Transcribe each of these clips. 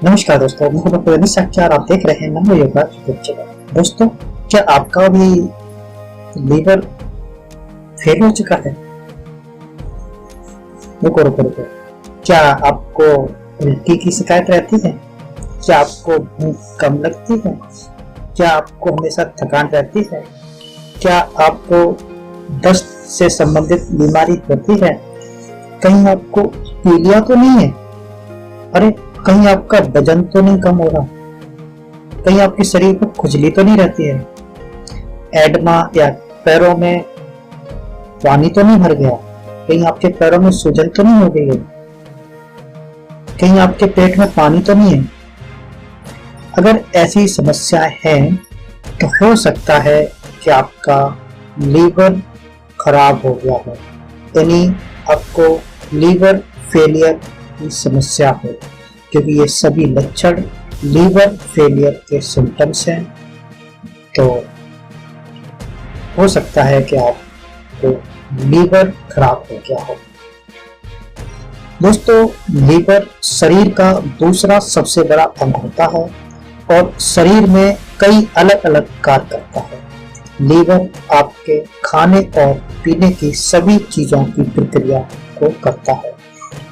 नमस्कार दोस्तों, मैं डॉक्टर अनिश साक्षार। आप देख रहे हैं नमो योगा यूट्यूब चैनल। दोस्तों, क्या आपका भी लीवर फेल हो चुका है? रुको। क्या आपको उल्टी की शिकायत रहती है? क्या आपको भूख कम लगती है? क्या आपको हमेशा थकान रहती है? क्या आपको दस्त से संबंधित बीमारी होती है? कहीं आपको पीलिया तो नहीं है? अरे, कहीं आपका वजन तो नहीं कम हो रहा? कहीं आपके शरीर में खुजली तो नहीं रहती है? एडमा या पैरों में पानी तो नहीं भर गया? कहीं आपके पैरों में सूजन तो नहीं हो गई है? कहीं आपके पेट में पानी तो नहीं है? अगर ऐसी समस्याएं हैं तो हो सकता है कि आपका लीवर खराब हो गया हो, यानी आपको लीवर फेलियर की समस्या हो, क्योंकि ये सभी लक्षण लीवर फेलियर के सिम्टम्स हैं। तो हो सकता है कि आपको लीवर खराब हो गया हो। दोस्तों, लीवर शरीर का दूसरा सबसे बड़ा अंग होता है और शरीर में कई अलग अलग कार्य करता है। लीवर आपके खाने और पीने की सभी चीजों की प्रक्रिया को करता है।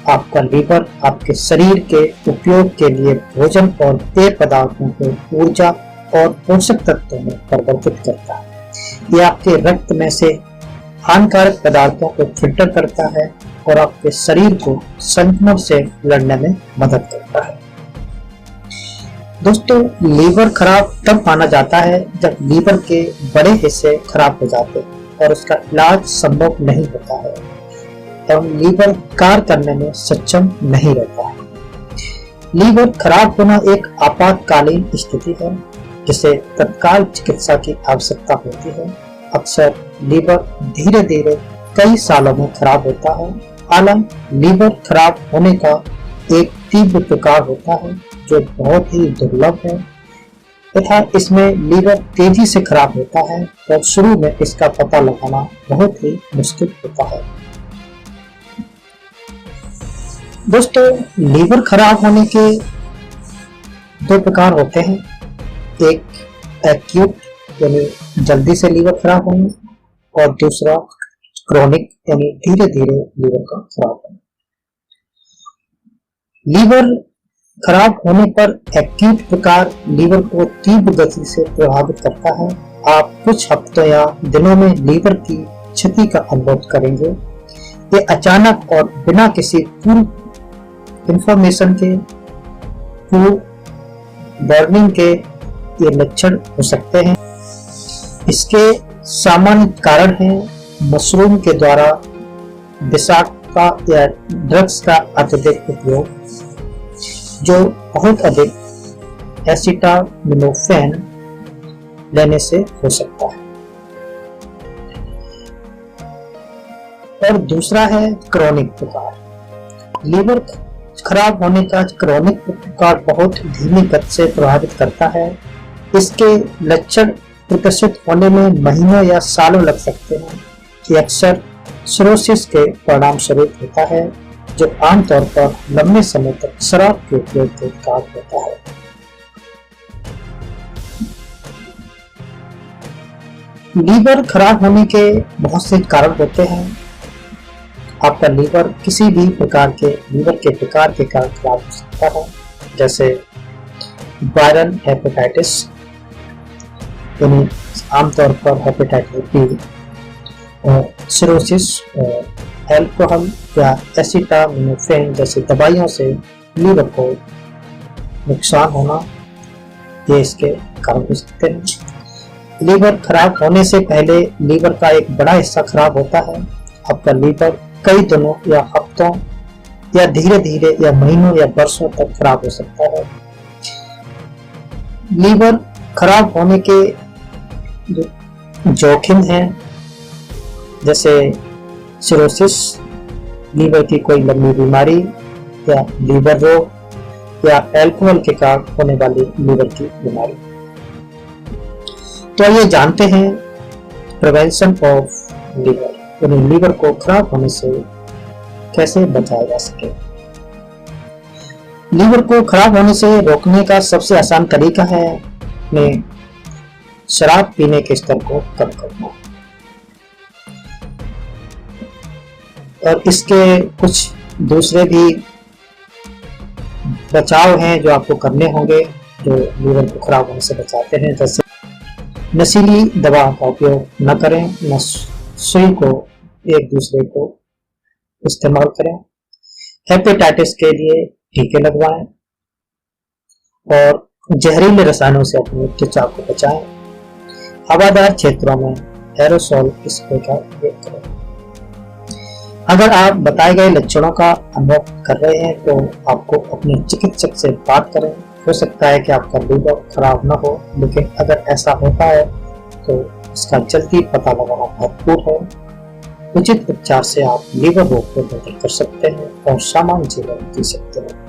आपका लीवर आपके शरीर के उपयोग के लिए भोजन और पेय पदार्थों को ऊर्जा और पोषक तत्वों में परिवर्तित करता है। यह आपके रक्त में से हानिकारक पदार्थों को फिल्टर करता है और आपके शरीर को संक्रमण से लड़ने में मदद करता है। दोस्तों, लीवर खराब तब माना जाता है जब लीवर के बड़े हिस्से खराब हो जाते हैं और उसका इलाज संभव नहीं होता है और लीवर कार्य करने में सक्षम नहीं रहता है। लीवर खराब होना एक आपातकालीन स्थिति है जिसे तत्काल चिकित्सा की आवश्यकता होती है। अक्सर लीवर धीरे धीरे कई सालों में खराब होता है। हालांकि लीवर खराब होने का एक तीव्र प्रकार होता है जो बहुत ही दुर्लभ है तथा इसमें लीवर तेजी से खराब होता है और शुरू में इसका पता लगाना बहुत ही मुश्किल होता है। दोस्तों, लीवर खराब होने के दो प्रकार होते हैं। एक एक्यूट यानी जल्दी से लीवर खराब होना और दूसरा क्रोनिक यानी धीरे धीरे लीवर का खराब होना। लीवर खराब होने पर एक्यूट प्रकार लीवर को तीव्र गति से प्रभावित करता है। आप कुछ हफ्तों या दिनों में लीवर की क्षति का अनुभव करेंगे। ये अचानक और बिना किसी पूर्व इंफॉर्मेशन के वार्निंग के ये लक्षण हो सकते हैं। इसके सामान्य कारण हैं मशरूम के द्वारा विषाक्त या ड्रग्स का अत्यधिक उपयोग, जो बहुत अधिक एसिटामिनोफेन लेने से हो सकता है, और दूसरा है क्रोनिक प्रकार। लीवर खराब होने का क्रोनिक प्रकार बहुत धीमी गति से प्रभावित करता है। इसके लक्षण विकसित होने में महीनों या सालों लग सकते हैं। ये अक्सर सिरोसिस के परिणाम स्वरूप होता है, जो आमतौर पर लंबे समय तक शराब के उपयोग के कारण होता है। लीवर खराब होने के बहुत से कारण होते हैं। आपका लीवर किसी भी प्रकार के लीवर के विकार के कारण खराब हो सकता है, जैसे वायरल हेपेटाइटिस यानी आमतौर पर हेपेटाइटिस बी, सिरोसिस, अल्कोहल या एसिटामिनोफेन जैसी दवाइयों से लीवर को नुकसान होना, ये इसके कारण हो सकते हैं। लीवर खराब होने से पहले लीवर का एक बड़ा हिस्सा खराब होता है। आपका लीवर कई दिनों या हफ्तों या धीरे धीरे या महीनों या वर्षों तक खराब हो सकता है। लीवर खराब होने के जोखिम हैं, जैसे सिरोसिस, लीवर की कोई लंबी बीमारी या लीवर रोग या अल्कोहल के कारण होने वाली लीवर की बीमारी। तो ये जानते हैं प्रिवेंशन ऑफ लीवर, यानी लीवर को खराब होने से कैसे बचाया जा सके। लीवर को खराब होने से रोकने का सबसे आसान तरीका है अपने शराब पीने के स्तर को कम करना। और इसके कुछ दूसरे भी बचाव हैं जो आपको करने होंगे, जो लीवर को खराब होने से बचाते हैं। जैसे नशीली दवा का उपयोग न करें, न सुई को एक दूसरे को इस्तेमाल करें, हेपेटाइटिस के लिए टीके लगवाएं और जहरीले रसायनों से अपने त्वचा को बचाएं। हवादार क्षेत्रों में एरोसोल स्प्रे का उपयोग करें। अगर आप बताए गए लक्षणों का अनुभव कर रहे हैं तो आपको अपने चिकित्सक से बात करें। हो सकता है कि आपका लीवर खराब न हो, लेकिन अगर ऐसा होता है तो इसका जल्दी पता लगाना महत्वपूर्ण है। उचित उपचार से आप लीवर रोग को बेहतर कर सकते हैं और सामान्य जीवन जी सकते हैं।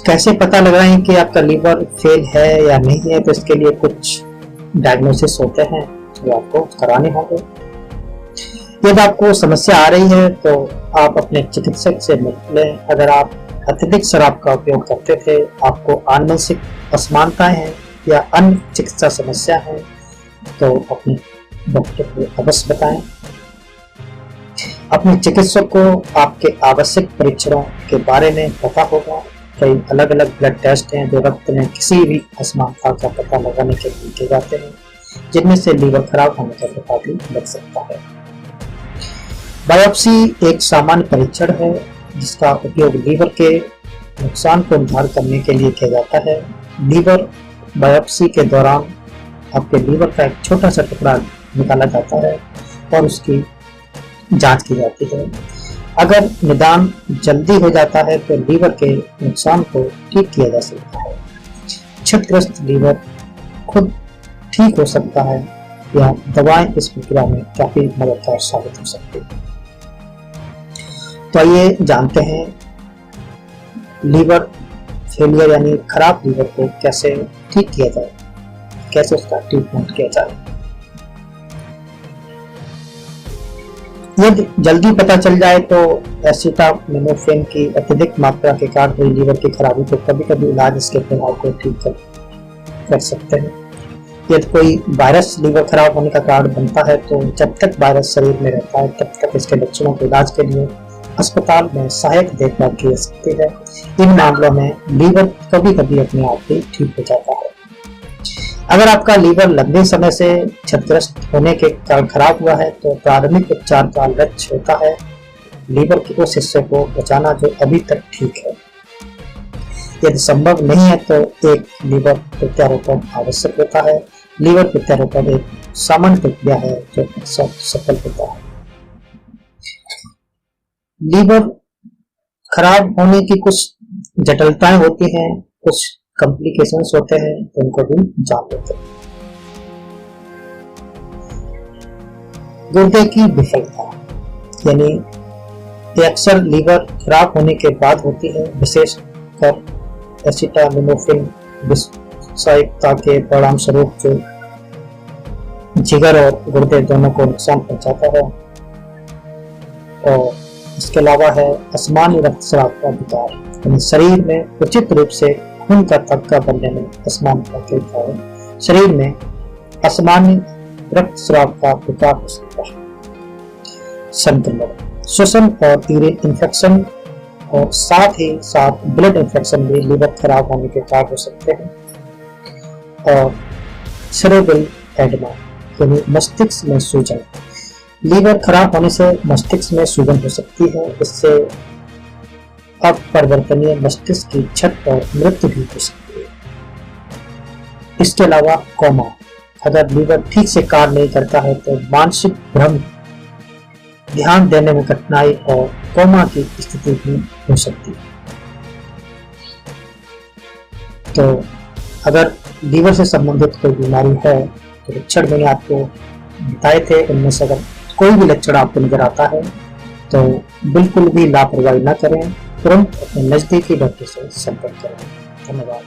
कैसे पता लगाएं कि आपका लीवर फेल है या नहीं है? तो इसके लिए कुछ डायग्नोसिस होते हैं जो आपको कराने होंगे। यदि आपको समस्या आ रही है तो आप अपने चिकित्सक से मिलें। अगर आप अत्यधिक शराब का उपयोग करते थे, आपको आनुवंशिक असमानताएं हैं या अन्य चिकित्सा समस्या है, तो अपने डॉक्टर को अवश्य बताएं। अपने चिकित्सक को आपके आवश्यक परीक्षणों के बारे में पता होगा। कई अलग अलग ब्लड टेस्ट हैं जो रक्त में किसी भी असमानता का पता लगाने के लिए किए जाते हैं, जिनमें से लीवर खराब होने का पता भी लग सकता है। बायोप्सी एक सामान्य परीक्षण है जिसका उपयोग लीवर के नुकसान को निर्धारित करने के लिए किया जाता है। लीवर बायोप्सी के दौरान आपके लीवर का एक छोटा सा टुकड़ा निकाला जाता है और उसकी जांच की जाती है। अगर निदान जल्दी हो जाता है तो लीवर के नुकसान को ठीक किया जा सकता है। क्षतिग्रस्त लीवर खुद ठीक हो सकता है या दवाएं इस प्रक्रिया में काफी मददगार साबित हो सकती है। तो आइए जानते हैं लीवर फेलियर यानी खराब लीवर को कैसे ठीक किया जाए, कैसे उसका ट्रीटमेंट किया जाए। यदि जल्दी पता चल जाए तो एसिटामिनोफेन की अत्यधिक मात्रा के कारण हुई लीवर की खराबी को कभी कभी इलाज इसके प्रभाव को ठीक कर सकते हैं। यदि कोई वायरस लीवर खराब होने का कारण बनता है तो जब तक वायरस शरीर में रहता है तब तक इसके लक्षणों के इलाज के लिए अस्पताल में सहायक देखभाल की जा सकती है। इन मामलों में लीवर कभी कभी अपने आप ही ठीक हो जाता है। अगर आपका लीवर लंबे समय से क्षतिग्रस्त होने के कारण खराब हुआ है तो प्राथमिक उपचार का लक्ष्य होता है लीवर के उस हिस्से को बचाना जो अभी तक ठीक है। यदि संभव नहीं है तो एक लीवर प्रत्यारोपण आवश्यक होता है। लीवर प्रत्यारोपण एक सामान्य प्रक्रिया है जो अक्सर सफल होता है। लीवर खराब होने की कुछ जटिलताएं होती हैं, कुछ कॉम्प्लिकेशंस होते हैं, तो उनको भी जान लेते हैं। गुर्दे की विफलता यानी ये अक्सर लीवर खराब होने के बाद होती है, विशेषकर एसिटामिनोफेन विषाक्तता के परिणाम स्वरूप जो जिगर और गुर्दे दोनों को नुकसान पहुंचाता है। और इसके अलावा है असामान्य रक्तस्राव का विकार, यानी शरीर में उचित रूप से खून का थक्का बनने में असमानता के कारण शरीर में असामान्य रक्तस्राव का विकार हो सकता है। संक्रमण, श्वसन और यूरिन इन्फेक्शन और साथ ही साथ ब्लड इन्फेक्शन भी लीवर खराब होने के कारण हो सकते हैं। और सेरेब्रल एडेमा यानी मस्तिष्क में सूजन, लीवर खराब होने से मस्तिष्क में सूजन हो सकती है। इससे अपरिवर्तनीय मस्तिष्क की क्षत और मृत्यु भी हो सकती है। इसके अलावा कोमा, अगर लीवर ठीक से कार्य नहीं करता है तो मानसिक भ्रम, ध्यान देने में कठिनाई और कोमा की स्थिति भी हो सकती है। तो अगर लीवर से संबंधित कोई बीमारी है तो लक्षण मैंने आपको बताए थे, उनमें से अगर कोई भी लक्षण आपको नजर आता है तो बिल्कुल भी लापरवाही न करें, तुरंत अपने नजदीकी डॉक्टर से संपर्क करें। धन्यवाद।